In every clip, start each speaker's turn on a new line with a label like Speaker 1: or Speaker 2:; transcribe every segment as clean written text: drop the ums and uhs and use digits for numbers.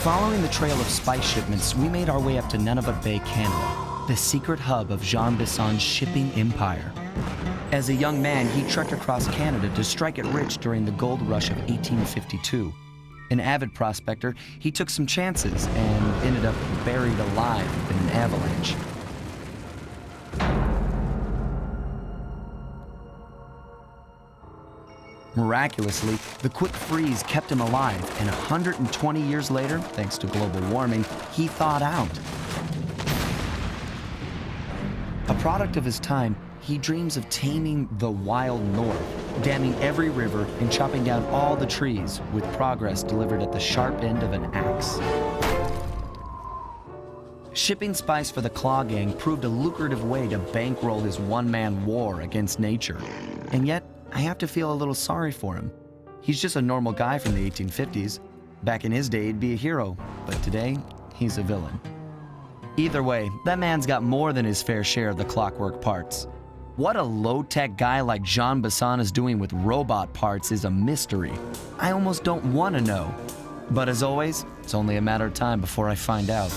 Speaker 1: Following the trail of spice shipments, we made our way up to Nunavut Bay, Canada, the secret hub of Jean Bisson's shipping empire. As a young man, he trekked across Canada to strike it rich during the gold rush of 1852. An avid prospector, he took some chances and ended up buried alive in an avalanche. Miraculously, the quick freeze kept him alive, and 120 years later, thanks to global warming, he thawed out. A product of his time, he dreams of taming the wild north, damming every river and chopping down all the trees, with progress delivered at the sharp end of an axe. Shipping spice for the Klaww Gang proved a lucrative way to bankroll his one-man war against nature. And yet, I have to feel a little sorry for him. He's just a normal guy from the 1850s. Back in his day, he'd be a hero, but today, he's a villain. Either way, that man's got more than his fair share of the Clockwerk parts. What a low-tech guy like Jean Bisson is doing with robot parts is a mystery. I almost don't want to know. But as always, it's only a matter of time before I find out.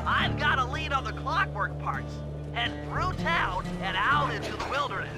Speaker 2: I've got a lead on the Clockwerk parts. Head through town and out into the wilderness.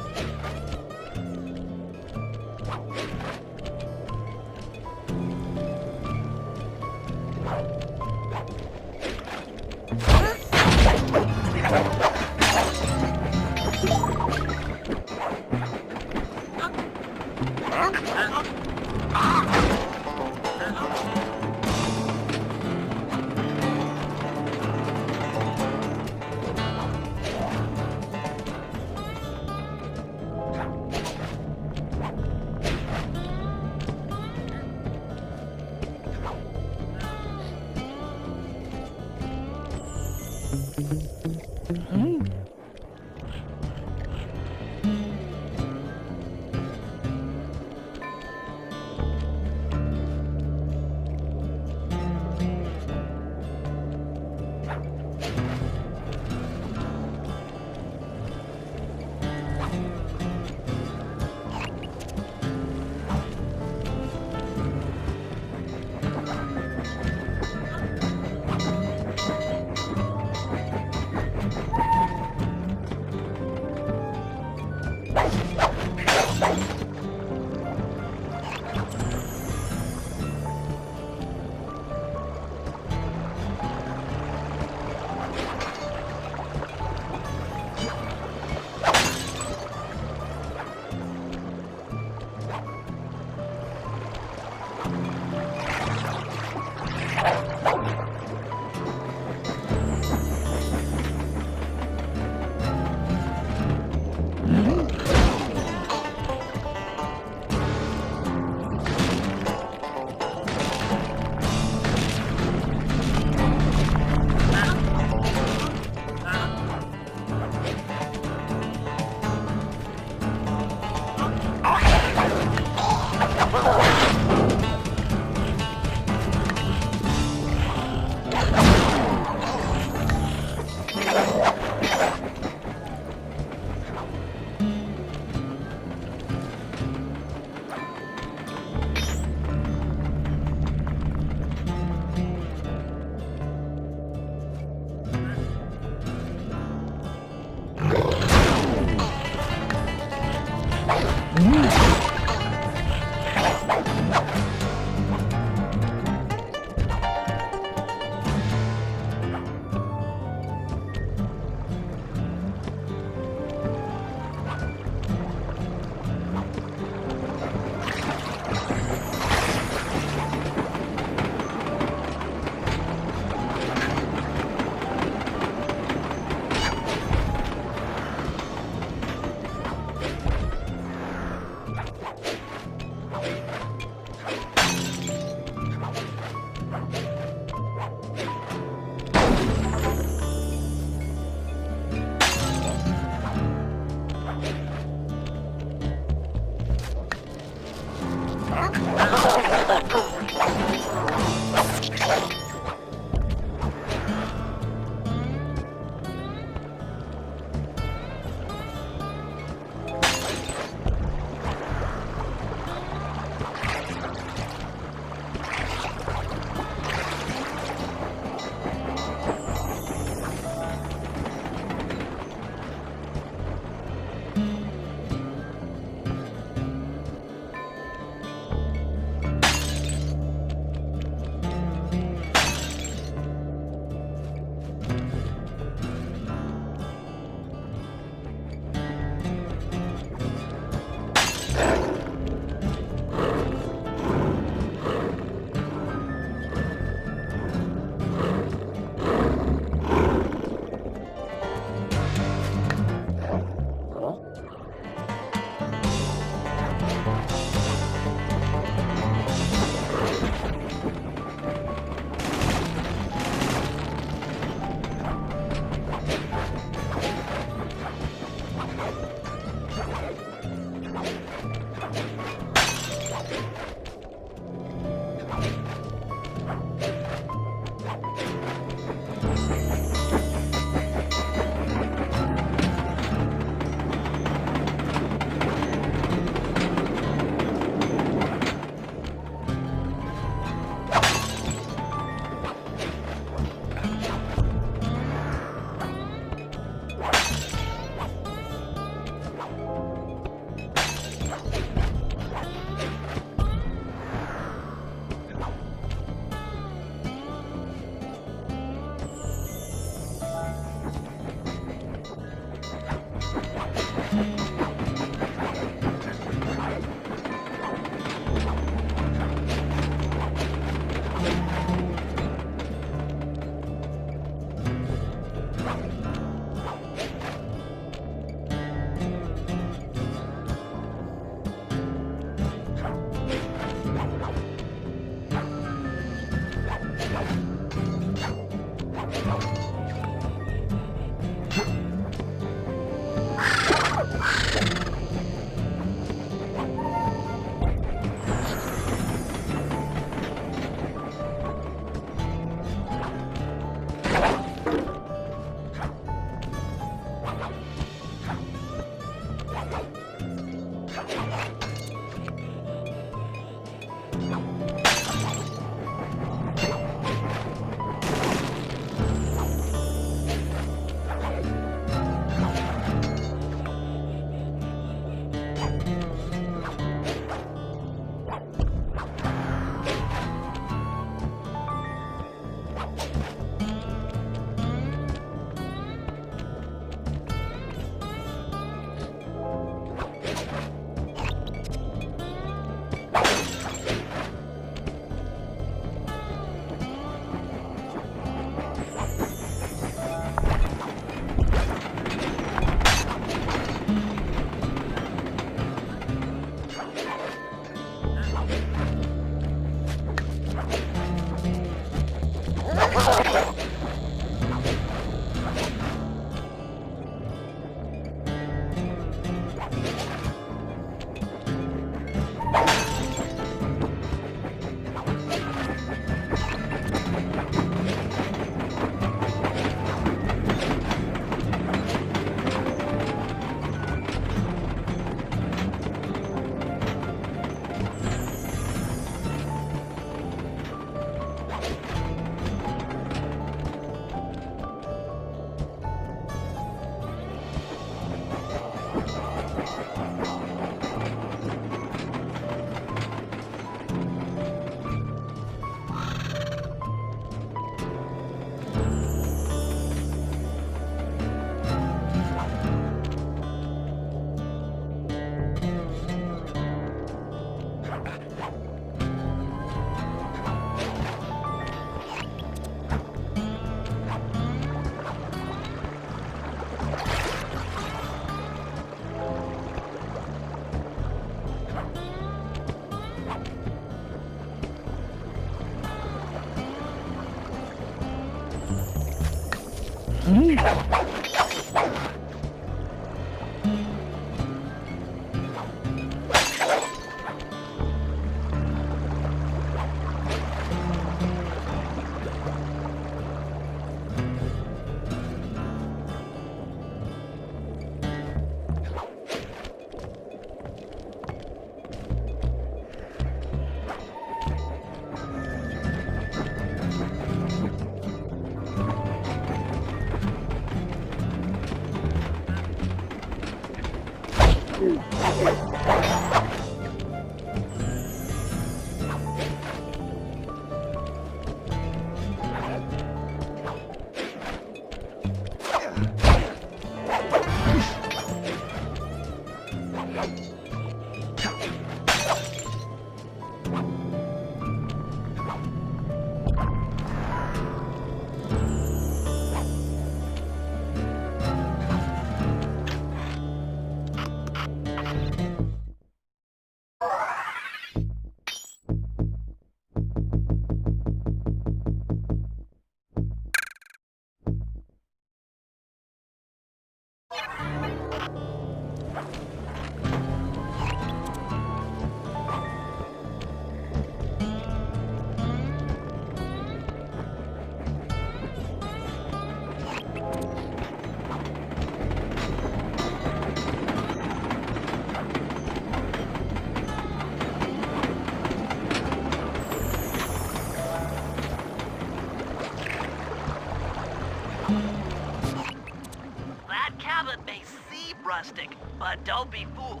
Speaker 2: But don't be fooled.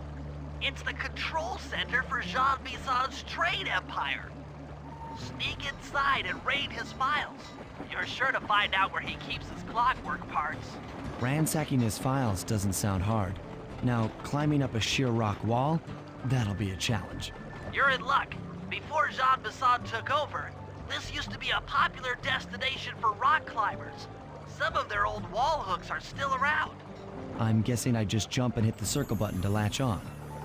Speaker 2: It's the control center for Jean Bison's trade empire. Sneak inside and raid his files. You're sure to find out where he keeps his clockwork parts.
Speaker 1: Ransacking his files doesn't sound hard. Now, climbing up a sheer rock wall, that'll be a challenge.
Speaker 2: You're in luck. Before Jean Bison took over, this used to be a popular destination for rock climbers. Some of their old wall hooks are still around.
Speaker 1: I'm guessing I just jump and hit the circle button to latch on.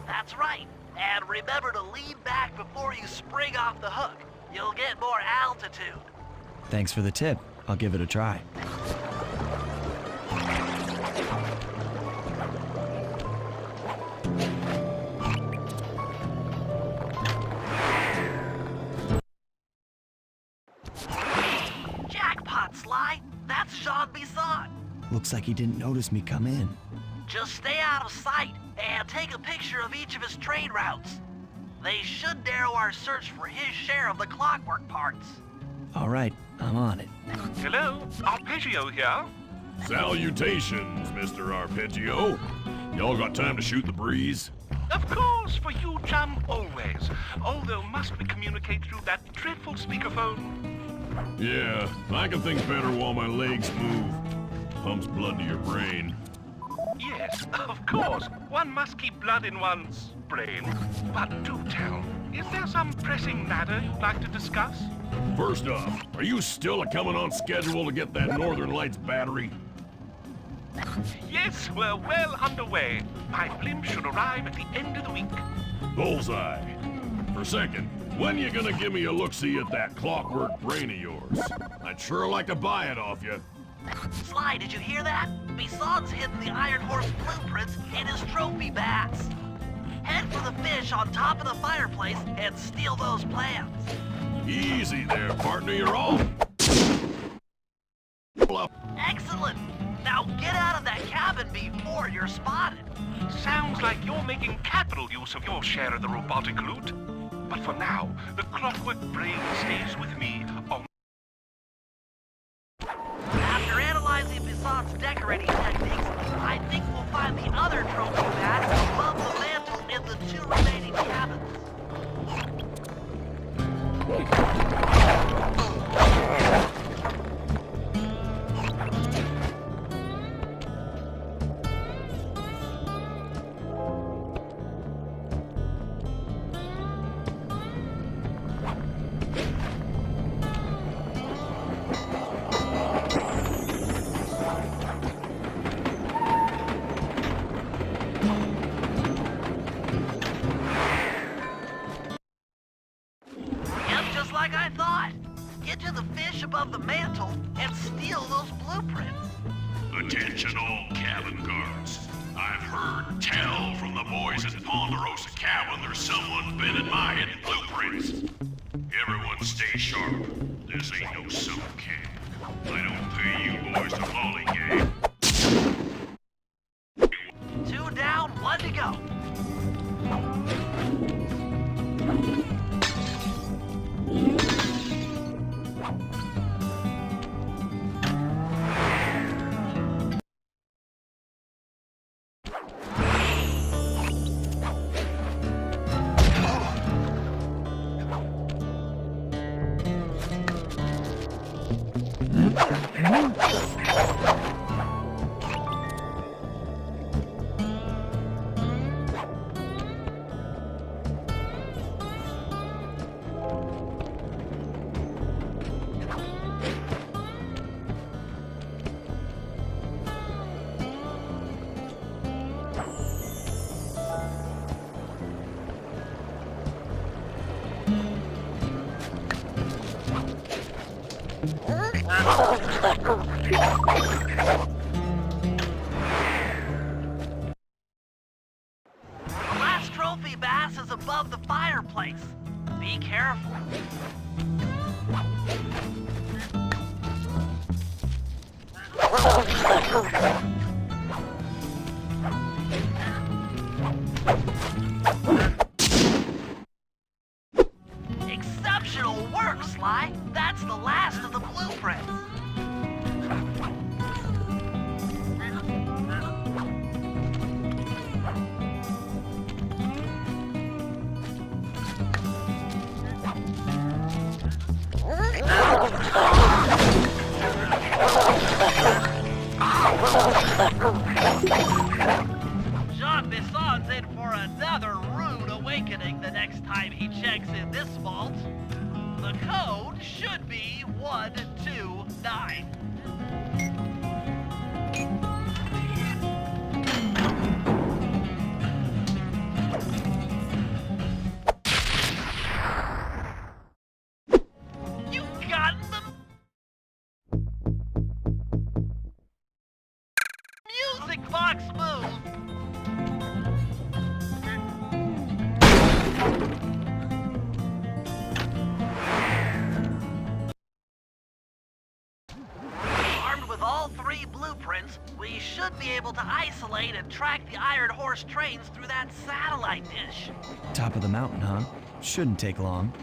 Speaker 2: That's right. And remember to lean back before you spring off the hook. You'll get more altitude.
Speaker 1: Thanks for the tip. I'll give it a try.
Speaker 2: Jackpot, Sly. That's Jean Bison.
Speaker 1: Looks like he didn't notice me come in.
Speaker 2: Just stay out of sight and take a picture of each of his trade routes. They should narrow our search for his share of the Clockwerk parts.
Speaker 1: All right, I'm on it.
Speaker 3: Hello, Arpeggio here.
Speaker 4: Salutations, Mr. Arpeggio. Y'all got time to shoot the breeze?
Speaker 3: Of course, for you, chum, always. Although must we communicate through that dreadful speakerphone?
Speaker 4: Yeah, I can think better while my legs move. Pumps blood to your brain.
Speaker 3: Yes, of course. One must keep blood in one's brain. But do tell, is there some pressing matter you'd like to discuss?
Speaker 4: First off, are you still coming on schedule to get that Northern Lights battery?
Speaker 3: Yes, we're well underway. My blimp should arrive at the end of the week.
Speaker 4: Bullseye. For second, when you gonna give me a look-see at that Clockwerk brain of yours? I'd sure like to buy it off you.
Speaker 2: Sly, did you hear that? Bison's hidden the Iron Horse blueprints in his trophy bass. Head for the fish on top of the fireplace and steal those plans.
Speaker 4: Easy there, partner, you're all...
Speaker 2: Excellent! Now get out of that cabin before you're spotted.
Speaker 3: Sounds like you're making capital use of your share of the robotic loot. But for now, the Clockwerk brain stays with me on...
Speaker 2: After analyzing Bison's decorating techniques, I think we'll find the other trophy bats above the mantle in the 2 remaining cabins. Like I thought. Get to the fish above the mantle and steal those blueprints.
Speaker 4: Attention all cabin guards. I've heard tell from the boys at Ponderosa Cabin there's someone been in my hidden blueprints. Everyone stay sharp. This ain't no summer camp. I don't pay you boys to lollygag.
Speaker 2: 2 down, 1 to go. The last trophy bass is above the fireplace. Be careful. Exceptional work, Sly. That's the last of the blueprints. Jean Bison's in for another rude awakening the next time he checks in this vault. The code should be 129. You got the music box move. Armed with all 3 blueprints, we should be able to isolate and track the Iron Horse trains through that satellite dish.
Speaker 1: Top of the mountain, huh? Shouldn't take long.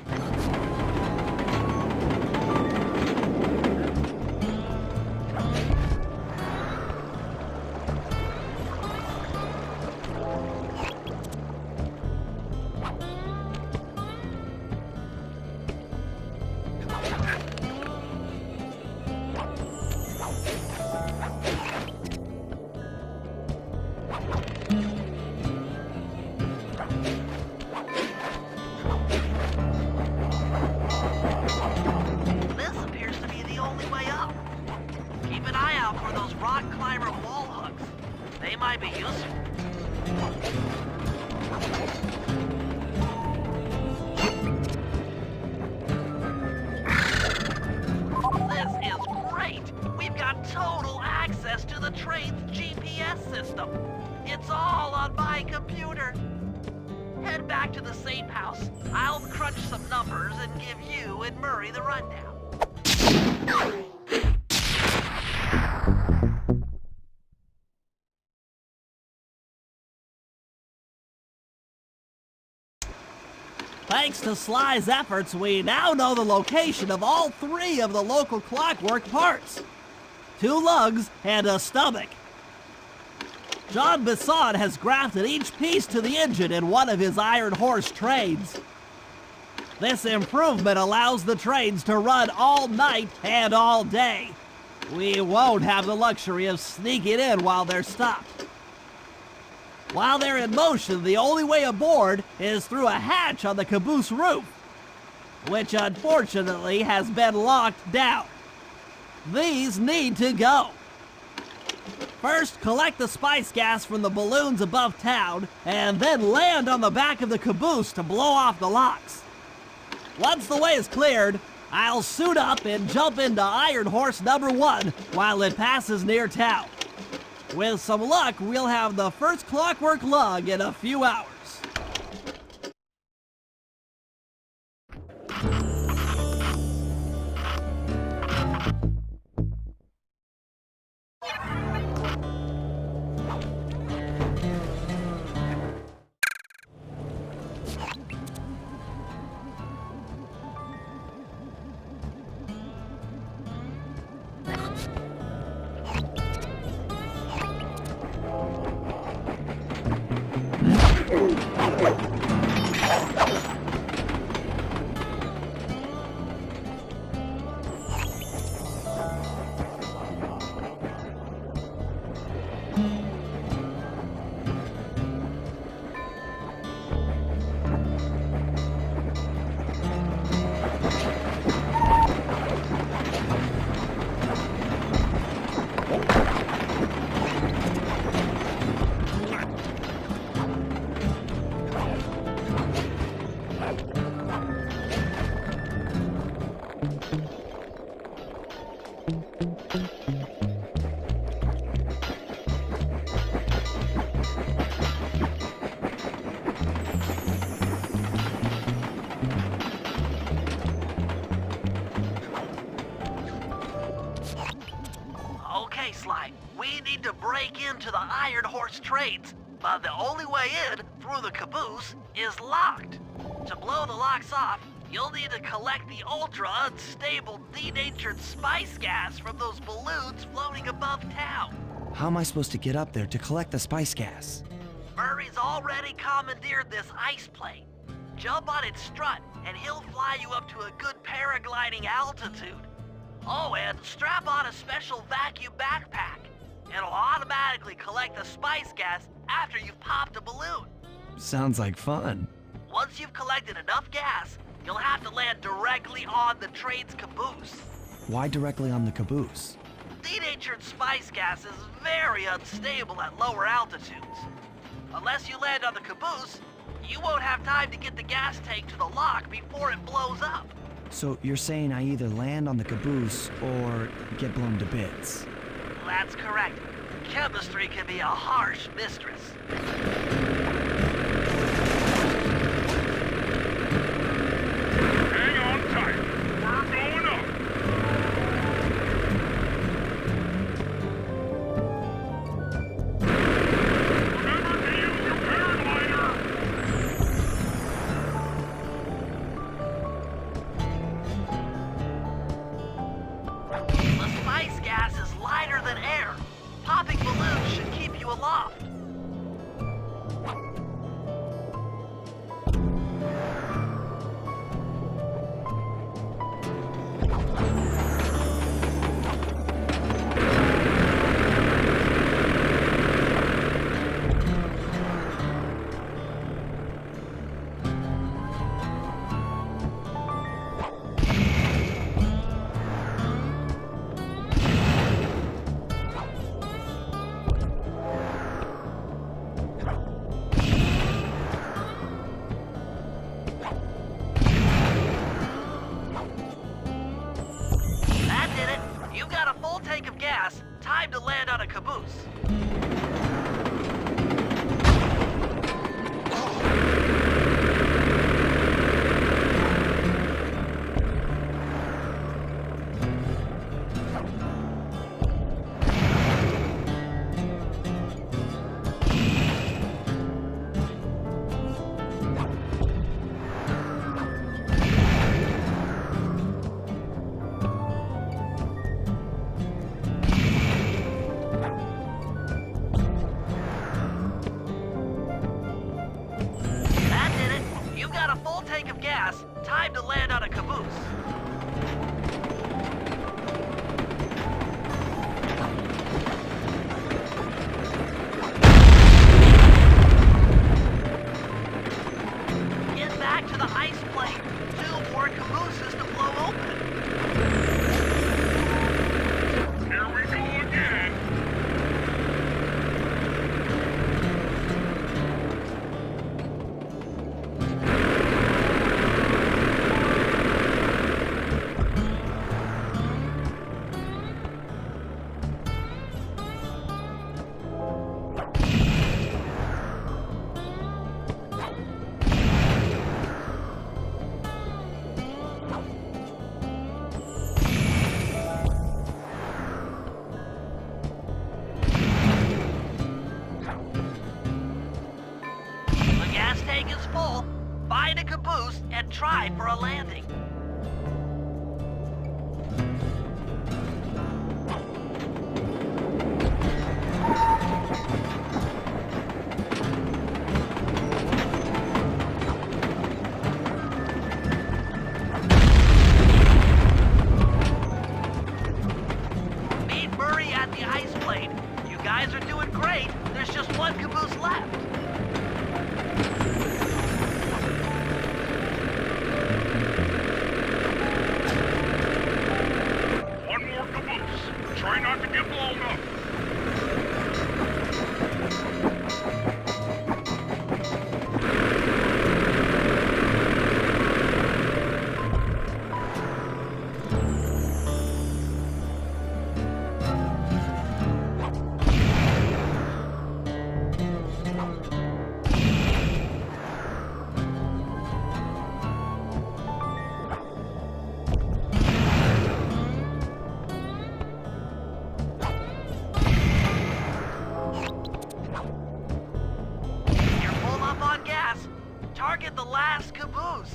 Speaker 2: It's all on my computer. Head back to the safe house. I'll crunch some numbers and give you and Murray the rundown.
Speaker 5: Thanks to Sly's efforts, we now know the location of all 3 of the local Clockwerk parts. 2 lugs and a stomach. John Bisson has grafted each piece to the engine in one of his Iron Horse trains. This improvement allows the trains to run all night and all day. We won't have the luxury of sneaking in while they're stopped. While they're in motion, the only way aboard is through a hatch on the caboose roof, which unfortunately has been locked down. These need to go. First, collect the spice gas from the balloons above town, and then land on the back of the caboose to blow off the locks. Once the way is cleared, I'll suit up and jump into Iron Horse number 1 while it passes near town. With some luck, we'll have the first Clockwerk lug in a few hours.
Speaker 2: Okay, Sly, we need to break into the Iron Horse trains, but the only way in, through the caboose, is locked. To blow the locks off, you'll need to collect the ultra-unstable, denatured spice gas from those balloons floating above town.
Speaker 1: How am I supposed to get up there to collect the spice gas?
Speaker 2: Murray's already commandeered this ice plane. Jump on its strut, and he'll fly you up to a good paragliding altitude. Oh, and strap on a special vacuum backpack. It'll automatically collect the spice gas after you've popped a balloon.
Speaker 1: Sounds like fun.
Speaker 2: Once you've collected enough gas, you'll have to land directly on the train's caboose.
Speaker 1: Why directly on the caboose?
Speaker 2: Denatured spice gas is very unstable at lower altitudes. Unless you land on the caboose, you won't have time to get the gas tank to the lock before it blows up.
Speaker 1: So you're saying I either land on the caboose or get blown to bits?
Speaker 2: That's correct. Chemistry can be a harsh mistress.
Speaker 3: Hang on tight. We're going up.
Speaker 2: Time to land on a caboose. Get back to the ice plate. 2 more cabooses to blow open.
Speaker 4: Here we go again.
Speaker 2: The gas tank is full. Find a caboose and try for a landing. Meet Murray at the ice plate. You guys are doing great. There's just 1 caboose left.
Speaker 4: One more caboose. Try not to get blown up.
Speaker 2: You're full up on gas. Target the last caboose.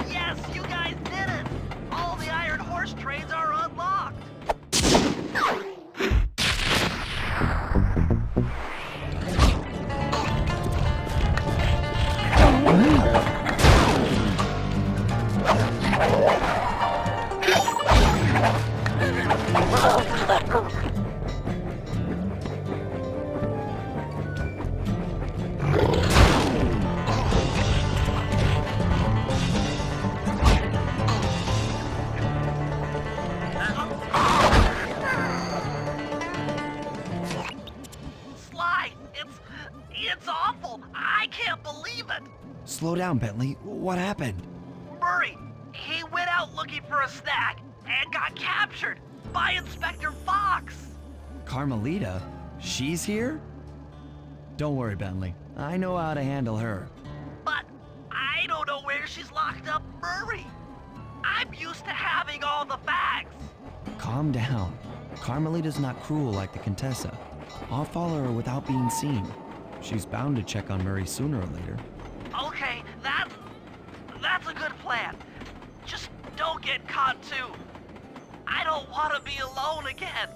Speaker 2: Yes, you guys did it! All the Iron Horse trains are unlocked. Sly, it's awful. I can't believe it.
Speaker 1: Slow down, Bentley. What happened?
Speaker 2: Murray, he went out looking for a snack and got captured by Inspector Fox.
Speaker 1: Carmelita? She's here? Don't worry, Bentley. I know how to handle her.
Speaker 2: But I don't know where she's locked up Murray. I'm used to having all the facts.
Speaker 1: Calm down. Carmelita's not cruel like the Contessa. I'll follow her without being seen. She's bound to check on Murray sooner or later.
Speaker 2: Okay, that's a good plan. Just don't get caught too. I don't want to be alone again.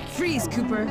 Speaker 6: Freeze, Cooper.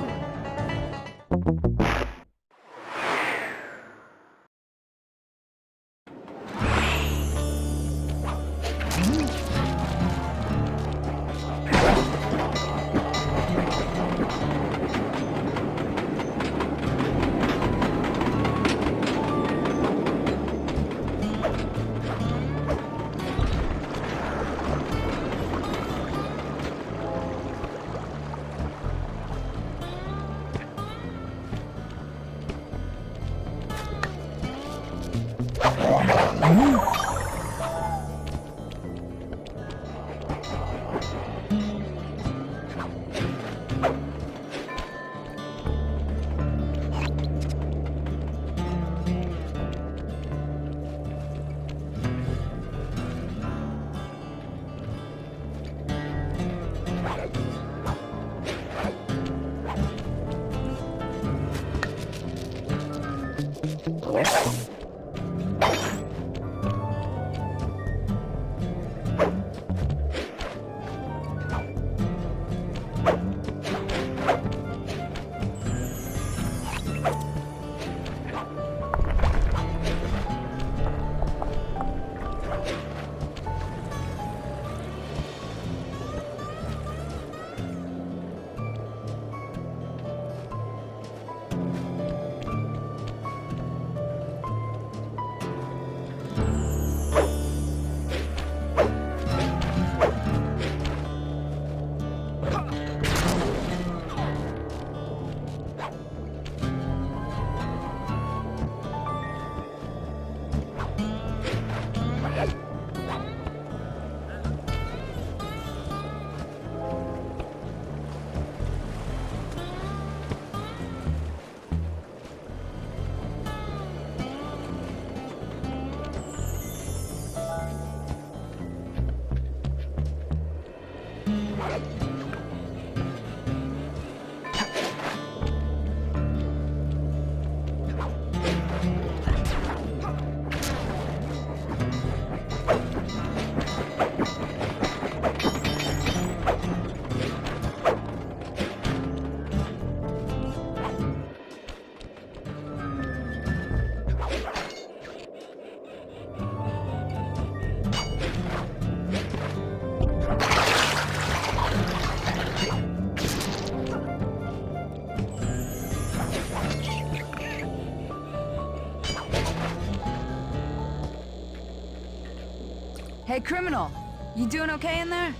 Speaker 6: Hey, criminal. You doing okay in there?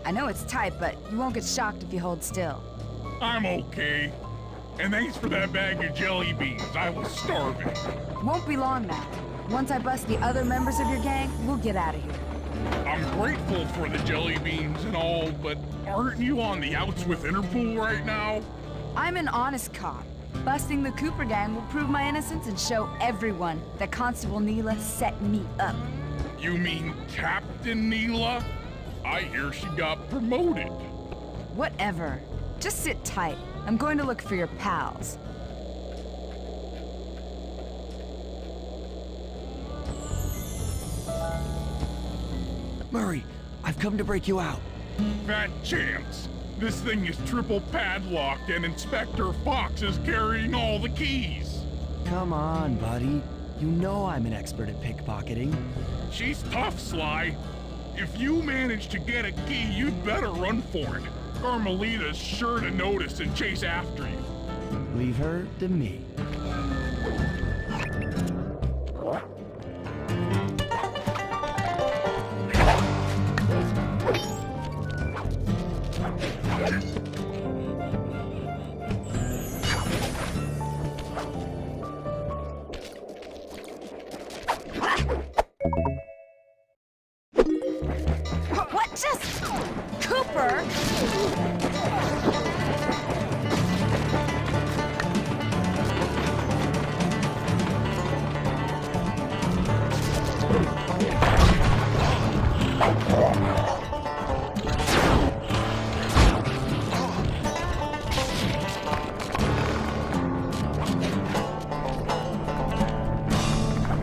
Speaker 6: I know it's tight, but you won't get shocked if you hold still.
Speaker 7: I'm okay. And thanks for that bag of jelly beans. I was starving.
Speaker 6: Won't be long now. Once I bust the other members of your gang, we'll get out of here.
Speaker 7: I'm grateful for the jelly beans and all, but aren't you on the outs with Interpol right now?
Speaker 6: I'm an honest cop. Busting the Cooper gang will prove my innocence and show everyone that Constable Neyla set me up.
Speaker 7: You mean Captain Neyla? I hear she got promoted.
Speaker 6: Whatever. Just sit tight. I'm going to look for your pals.
Speaker 1: Murray, I've come to break you out.
Speaker 7: Fat chance. This thing is triple padlocked and Inspector Fox is carrying all the keys.
Speaker 1: Come on, buddy. You know I'm an expert at pickpocketing.
Speaker 7: She's tough, Sly. If you manage to get a key, you'd better run for it. Carmelita's sure to notice and chase after you.
Speaker 1: Leave her to me.
Speaker 6: What just... Cooper?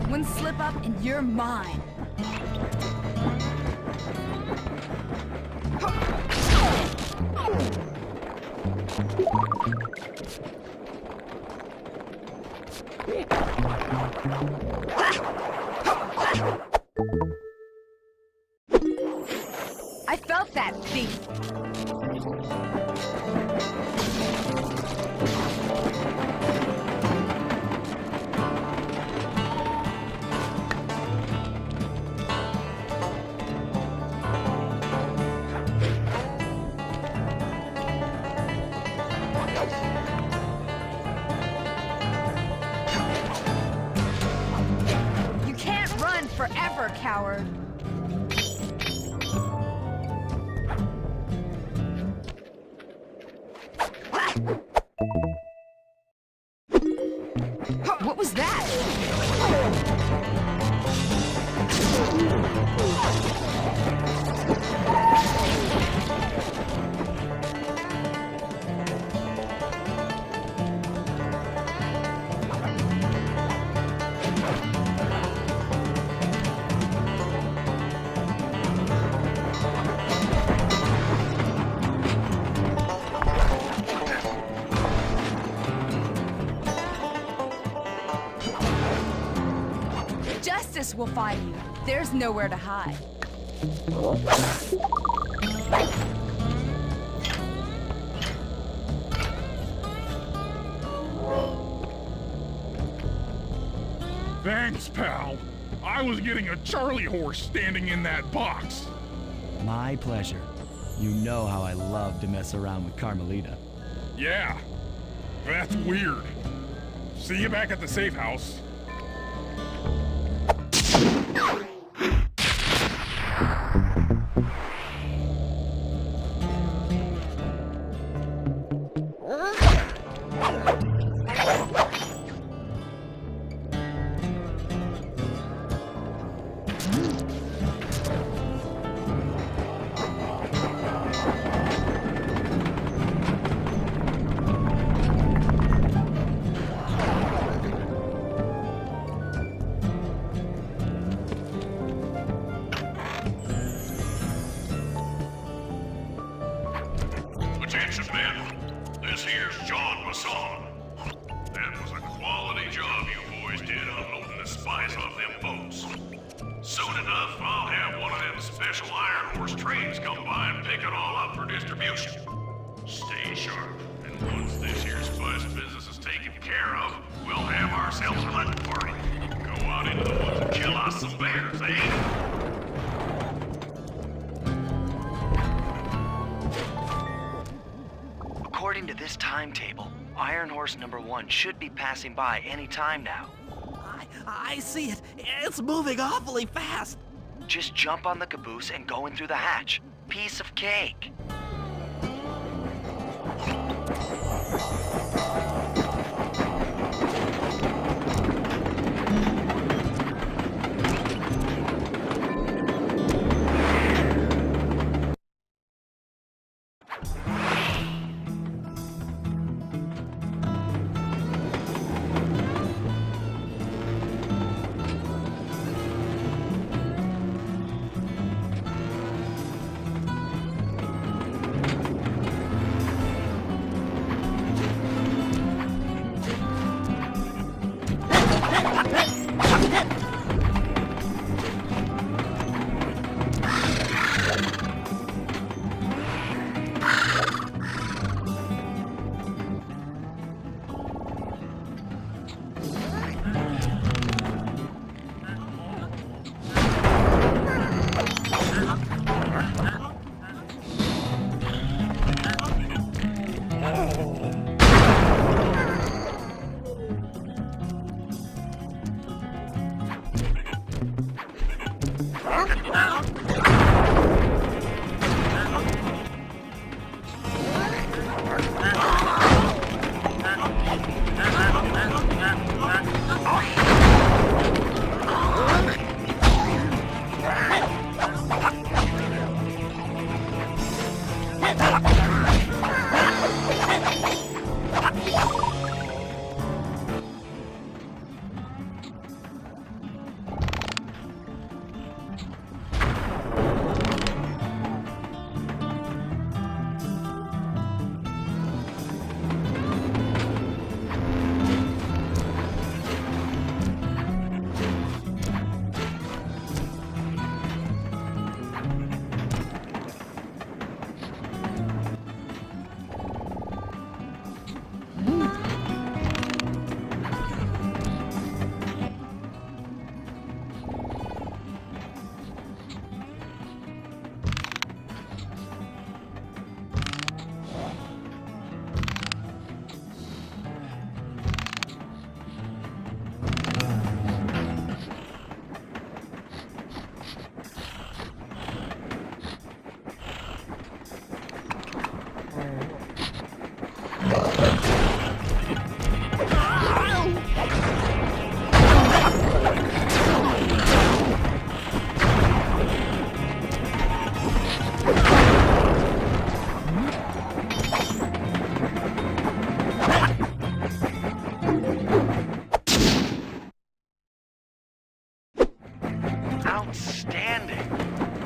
Speaker 6: One slip up and you're mine. I felt that thief. You can't run forever, coward. What was that? Justice will find you. There's nowhere to hide.
Speaker 7: Thanks, pal. I was getting a Charlie horse standing in that box.
Speaker 1: My pleasure. You know how I love to mess around with Carmelita.
Speaker 7: Yeah, that's weird. See you back at the safe house.
Speaker 4: Attention, men. This here's John Masson. That was a quality job you boys did unloading the spice off them boats. Soon enough, I'll have one of them special Iron Horse trains come by and pick it all up for distribution. Stay sharp, and once this here spice business is taken care of, we'll have ourselves a hunting party. Go out into the woods and kill us some bears, eh?
Speaker 2: According to this timetable, Iron Horse number 1 should be passing by any time now.
Speaker 5: I see it. It's moving awfully fast.
Speaker 2: Just jump on the caboose and go in through the hatch. Piece of cake.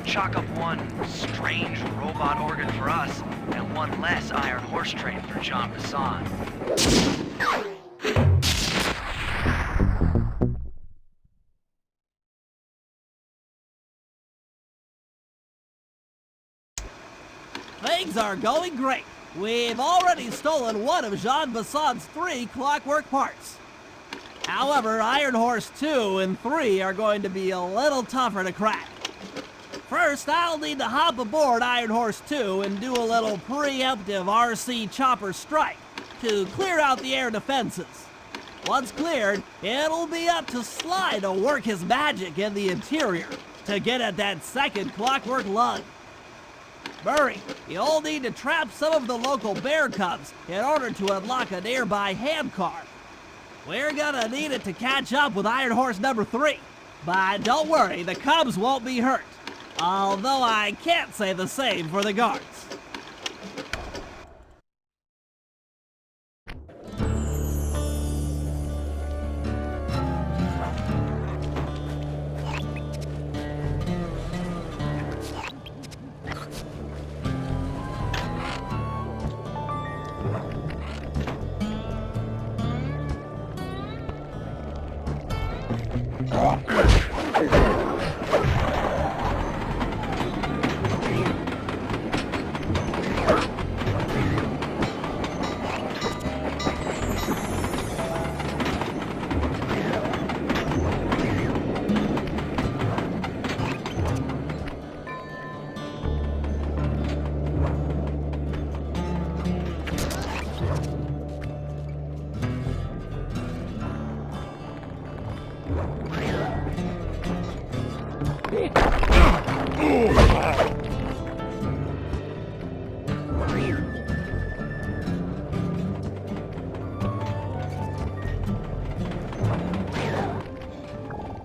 Speaker 2: Chalk up one strange robot organ for us, and one less Iron Horse train for John Masson.
Speaker 5: Things are going great. We've already stolen one of Jean Bassad's 3 Clockwerk parts. However, Iron Horse 2 and 3 are going to be a little tougher to crack. First, I'll need to hop aboard Iron Horse 2 and do a little preemptive RC chopper strike to clear out the air defenses. Once cleared, it'll be up to Sly to work his magic in the interior to get at that second Clockwerk lug. Murray, you'll need to trap some of the local bear cubs in order to unlock a nearby handcar. We're gonna need it to catch up with Iron Horse number 3. But don't worry, the cubs won't be hurt. Although I can't say the same for the guards.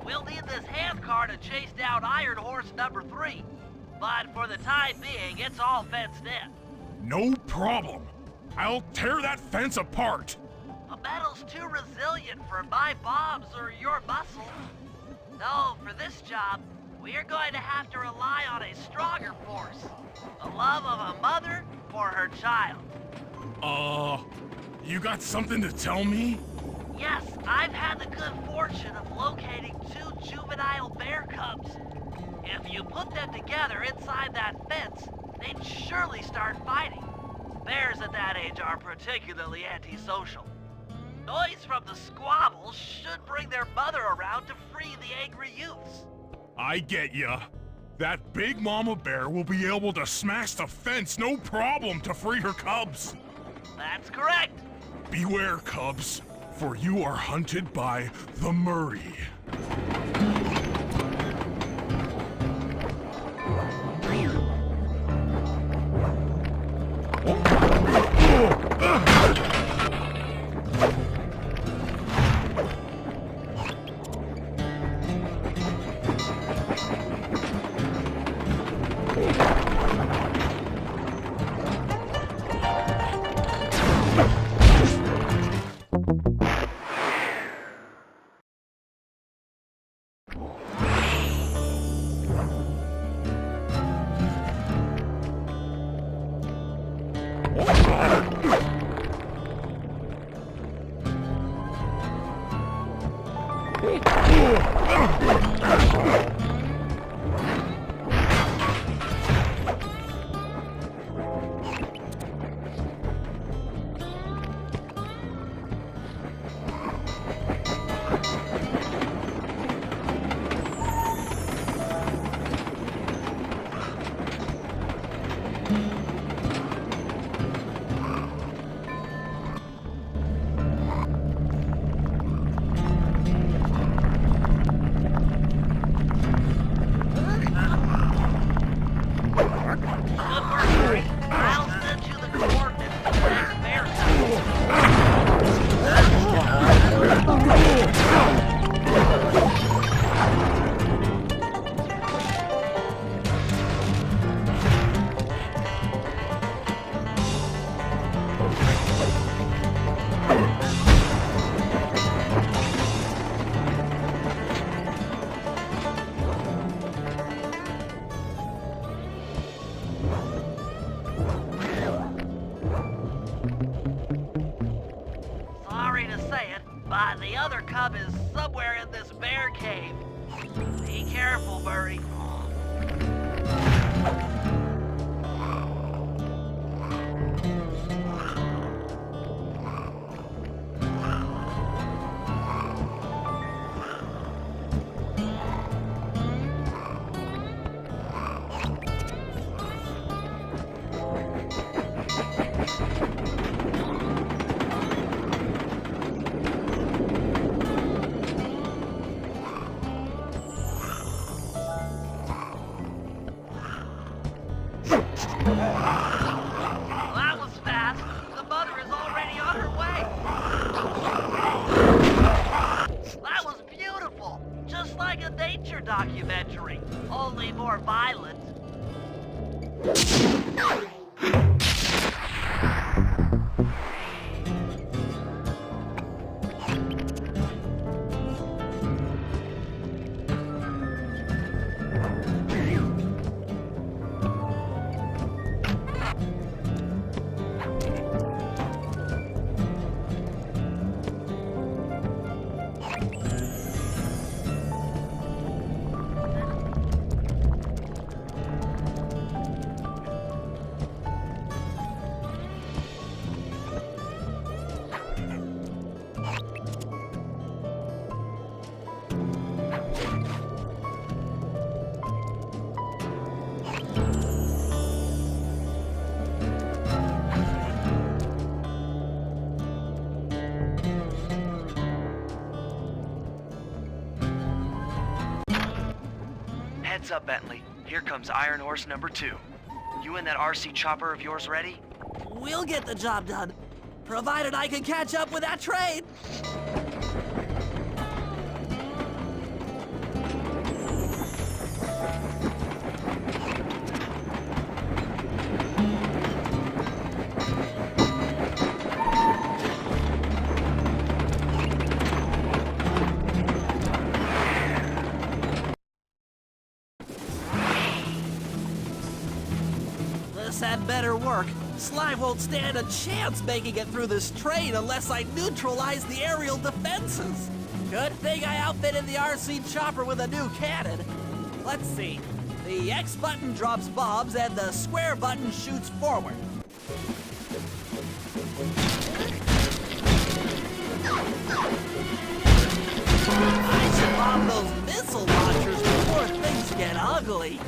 Speaker 2: We'll need this handcar to chase down Iron Horse number 3. But for the time being, it's all fenced in.
Speaker 7: No problem. I'll tear that fence apart.
Speaker 2: The metal's too resilient for my bombs or your muscle. No, for this job, we're going to have to rely on a stronger force. The love of a mother for her child.
Speaker 7: You got something to tell me?
Speaker 2: Yes, I've had the good fortune of locating 2 juvenile bear cubs. If you put them together inside that fence, they'd surely start fighting. Bears at that age are particularly antisocial. Noise from the squabbles should bring their mother around to free the angry youths.
Speaker 7: I get ya. That big mama bear will be able to smash the fence no problem to free her cubs.
Speaker 2: That's correct.
Speaker 7: Beware, cubs, for you are hunted by the Murray.
Speaker 2: But the other cub is somewhere in this bear cave. Be careful, Murray.
Speaker 1: Heads up, Bentley. Here comes Iron Horse number 2. You and that RC chopper of yours ready?
Speaker 5: We'll get the job done, provided I can catch up with that train. This had better work. Sly won't stand a chance making it through this train unless I neutralize the aerial defenses. Good thing I outfitted the RC chopper with a new cannon. Let's see. The X button drops bombs and the square button shoots forward. I should bomb those missile launchers before things get ugly.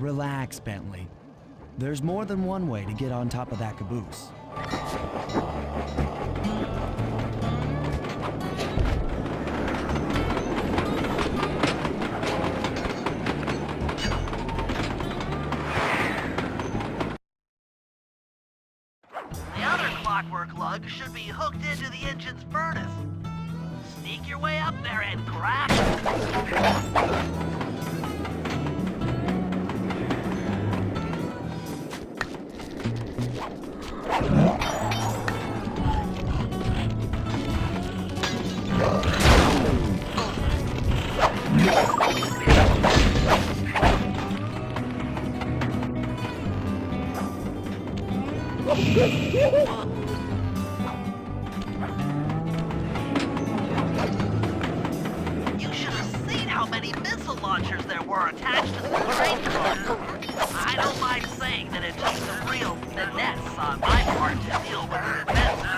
Speaker 1: Relax, Bentley. There's more than one way to get on top of that caboose.
Speaker 2: The other Clockwerk lug should be hooked into the engine's furnace. Sneak your way up there and grab it. You should have seen how many missile launchers there were attached to the train car. I don't mind saying that it took some real finesse on my part to deal with the defenses.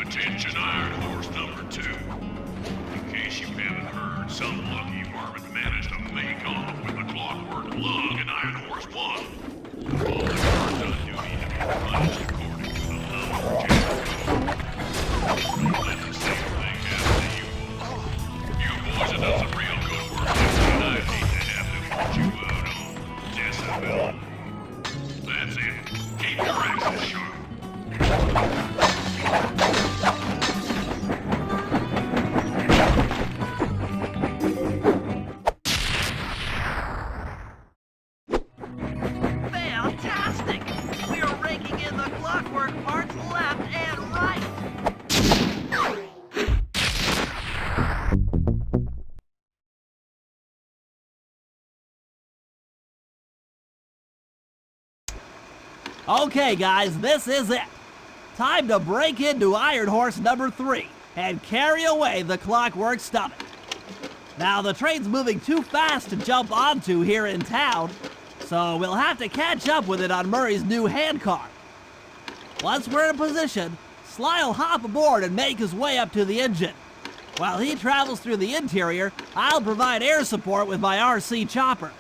Speaker 4: Attention Iron Horse number 2. In case you haven't heard, some lucky varmint managed to make off with the Clockwerk lug and Iron Horse 1. All the guards on duty have been punished according to the number Don't let the same thing happen to you. You boys have done some real good work, and I hate to have to put you out on disability. That's it. Keep your axes sharp.
Speaker 2: Fantastic! We are raking in the Clockwerk parts left and right.
Speaker 5: Okay, guys, this is it. Time to break into Iron Horse number 3 and carry away the Clockwerk stomach. Now, the train's moving too fast to jump onto here in town, so we'll have to catch up with it on Murray's new handcar. Once we're in position, Sly will hop aboard and make his way up to the engine. While he travels through the interior, I'll provide air support with my RC chopper.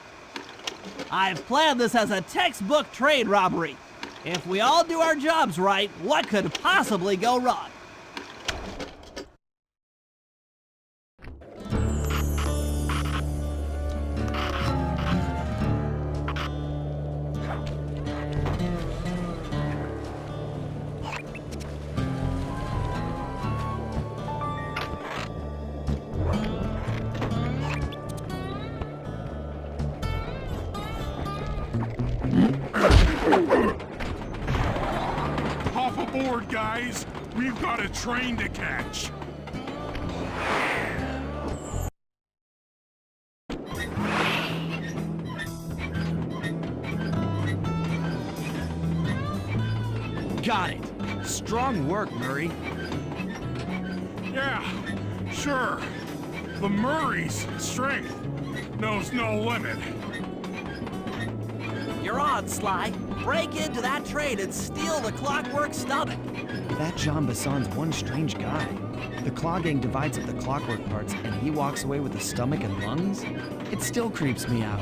Speaker 5: I've planned this as a textbook train robbery. If we all do our jobs right, what could possibly go wrong?
Speaker 7: Hop aboard, guys. We've got a train to catch.
Speaker 1: Got it. Strong work, Murray.
Speaker 7: Yeah, sure. The Murray's strength knows no limit.
Speaker 5: You're on, Sly. Break into that train and steal the Clockwerk stomach.
Speaker 1: That Jean Basson's one strange guy. The Klaww Gang divides up the Clockwerk parts and he walks away with the stomach and lungs? It still creeps me out.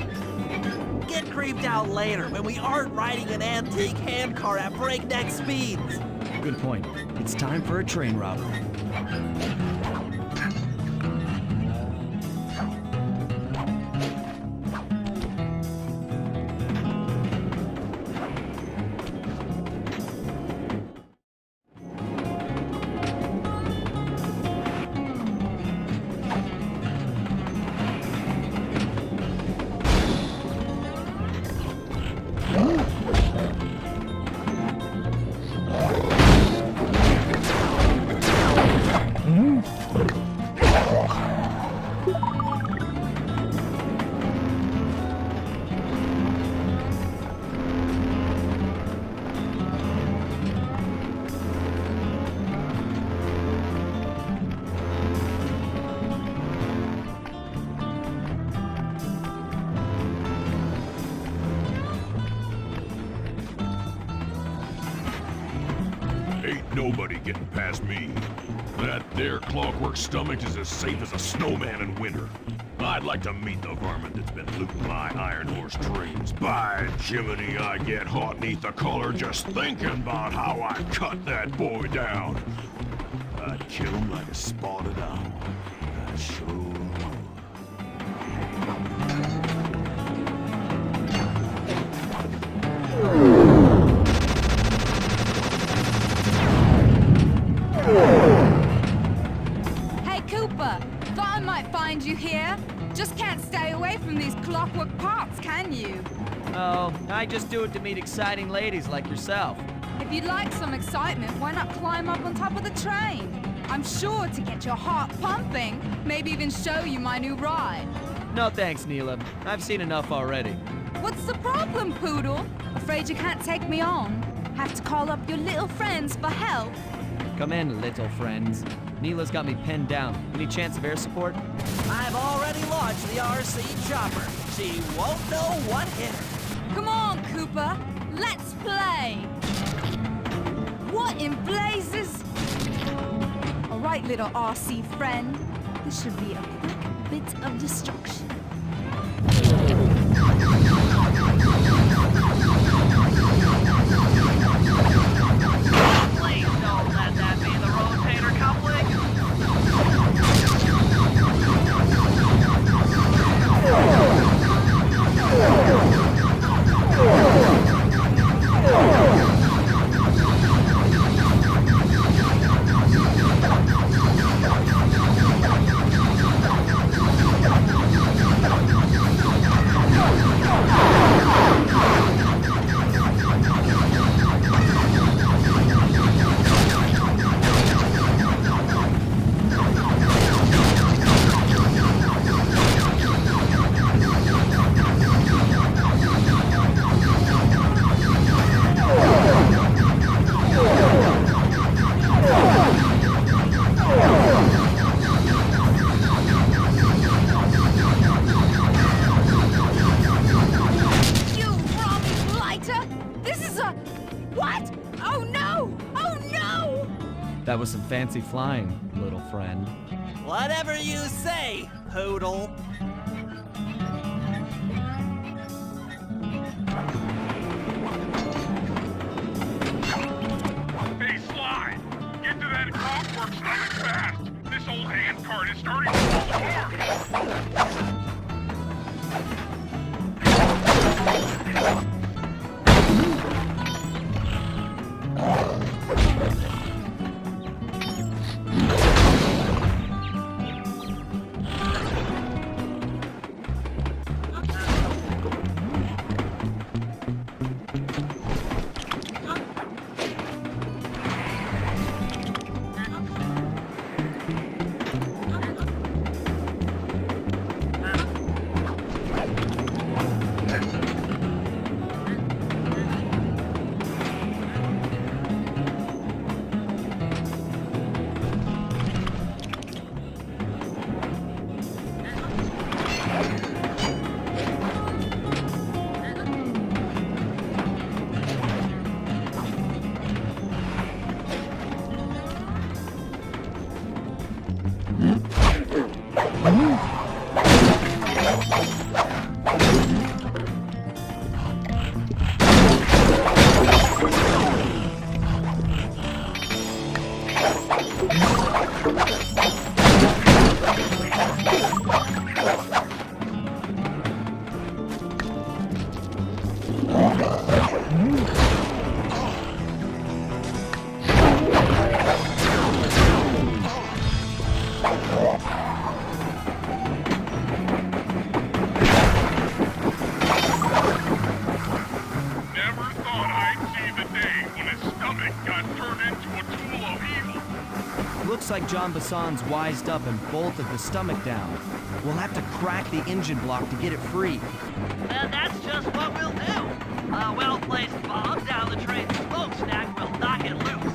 Speaker 5: Get creeped out later when we aren't riding an antique handcar at breakneck speeds.
Speaker 1: Good point. It's time for a train robbery.
Speaker 4: nobody getting past me. That there Clockwerk stomach is as safe as a snowman in winter. I'd like to meet the varmint that's been looting my Iron Horse trains. By Jiminy, I get hot neath the collar just thinking about how I cut that boy down. I'd kill him like a spotted owl. I sure would.
Speaker 6: Hey, Cooper! Thought I might find you here. Just can't stay away from these Clockwerk parts, can you?
Speaker 1: Oh, I just do it to meet exciting ladies like yourself.
Speaker 6: If you'd like some excitement, why not climb up on top of the train? I'm sure to get your heart pumping, maybe even show you my new ride.
Speaker 1: No thanks, Neyla. I've seen enough already.
Speaker 6: What's the problem, Poodle? Afraid you can't take me on? Have to call up your little friends for help?
Speaker 1: Come in, little friends. Neyla's got me pinned down. Any chance of air support?
Speaker 5: I've already launched the RC chopper. She won't know what hit her.
Speaker 6: Come on, Cooper. Let's play. What in blazes? All right, little RC friend. This should be a quick bit of destruction.
Speaker 2: Please don't let that be the rotator coupling.
Speaker 1: That was some fancy flying, little friend.
Speaker 5: Whatever you say, Poodle.
Speaker 7: Hey, Sly! Get to that Clockwerk stomach fast! This old handcart is starting to fall apart!
Speaker 1: Looks like John Basson's wised up and bolted the stomach down. We'll have to crack the engine block to get it free.
Speaker 2: And that's just what we'll do. A well-placed bomb down the train's smokestack will knock it loose.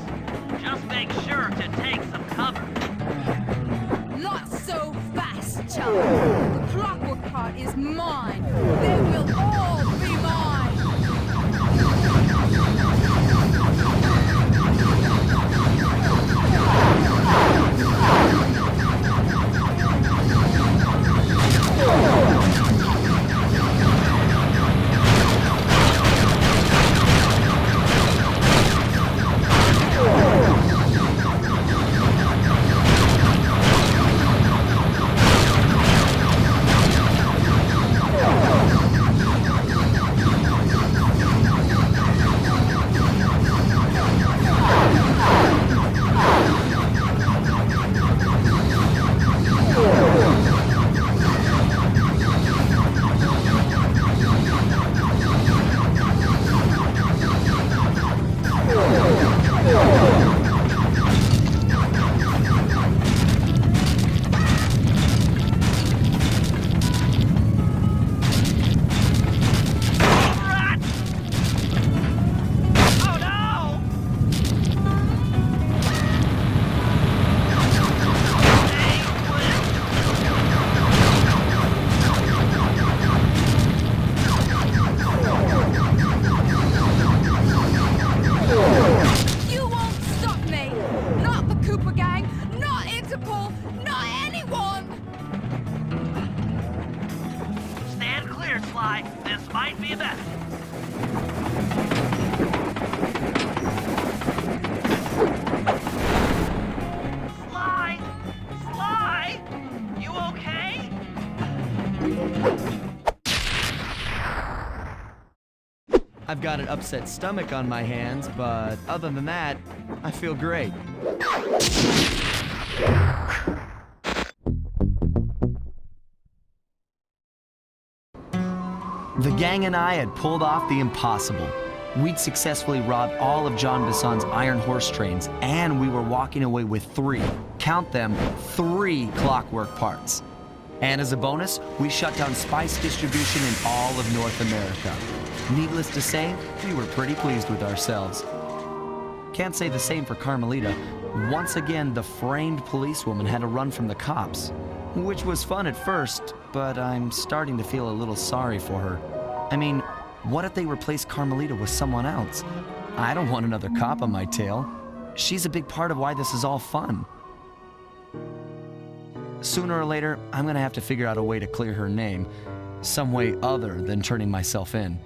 Speaker 2: Just make sure to take some cover.
Speaker 6: Not so fast, chum. The Clockwerk part is mine. They will all be mine.
Speaker 1: I've got an upset stomach on my hands, but other than that, I feel great. The gang and I had pulled off the impossible. We'd successfully robbed all of John Bisson's iron horse trains, and we were walking away with 3, count them, 3 Clockwerk parts. And as a bonus, we shut down spice distribution in all of North America. Needless to say, we were pretty pleased with ourselves. Can't say the same for Carmelita. Once again, the framed policewoman had to run from the cops, which was fun at first, but I'm starting to feel a little sorry for her. I mean, what if they replaced Carmelita with someone else? I don't want another cop on my tail. She's a big part of why this is all fun. Sooner or later, I'm gonna have to figure out a way to clear her name, some way other than turning myself in.